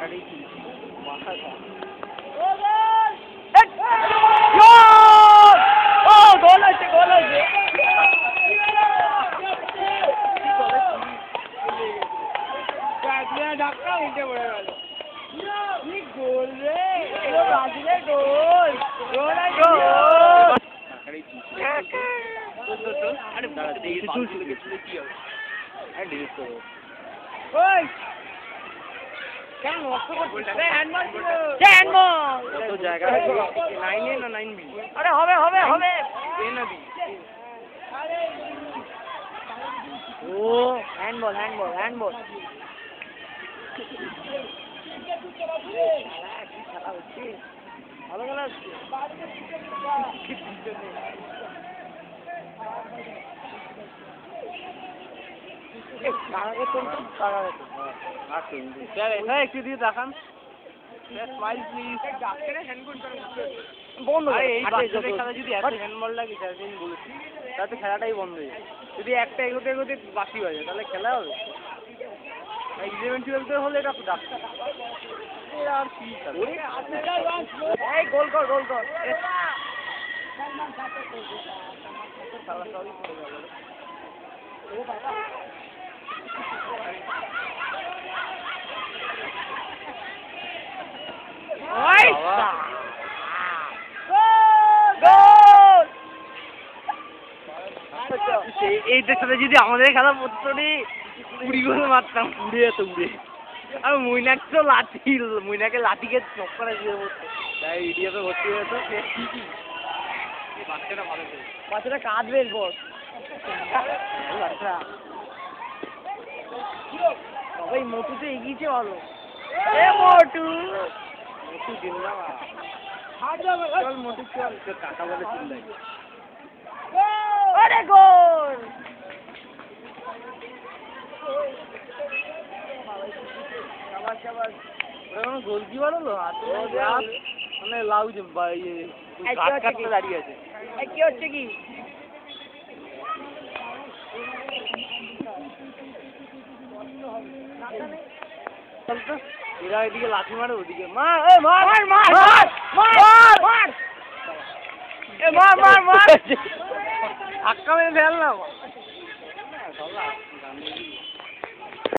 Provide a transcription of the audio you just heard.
টাকাটাই কিনছি মাথাটা গোল আছে গোল আছে ধাক্কা উঠে পড়ে গেল কি গোল রে ব্রাজিলের গোল গোল গোল টাকাটাই কিনছি আরে দাঁড়া দেখি কি হবে আরে ডিলিট করো ওই কেন নষ্ট করছিস রে হ্যান্ডবল ছিল সে হ্যান্ডবল কত জায়গা 9 এ না 9 বি আরে হবে হবে হবে এ না বি আরে ও হ্যান্ডবল হ্যান্ডবল হ্যান্ডবল ভালো খেলা হচ্ছে একটু দিয়ে দেখান স্মাইল প্লিজ বন্ধ এই খেলা যদি এত হ্যান্ডবল লাগে সেদিন বলেছি তাতে খেলাটাই বন্ধ হয়ে যায় যদি একটা এগোতে এগোতে বাকি হয়ে যায় তাহলে খেলা হবে 11-12 হলে এটা ডাক্তার আর কি এই গোল কর গোল কর এই দেশটাতে যদি আমাদের খেলা পড়তো রে 20 গোল মারতাম উড়ে যেত উড়ে আর মইনাক তো লাঠি মইনাকে লাঠিকে চক্করে দিয়ে পড়তো তাই ইডিয়াতে ভর্তি হয়ে যেত বাচ্চাটা ভালো ছিল বাচ্চাটা কাঁদবে এরপর সবাই মোটুতে এগিয়েছে ভালো এ মোটু মোটু জিন্দাবাদ চল মোটু চল তোর কাকা বলে চিল্লাই আরে গোল শাবাশ শাবাশ ওরা গোলকিপার হলো মানে লাউ যে কাটতে দাঁড়িয়ে আছে কি হচ্ছে কি এরা এদিকে লাঠি মারে ওদিকে মার মার মার মার মার মার এ মার মার মার ধাক্কা মেরে ফেল না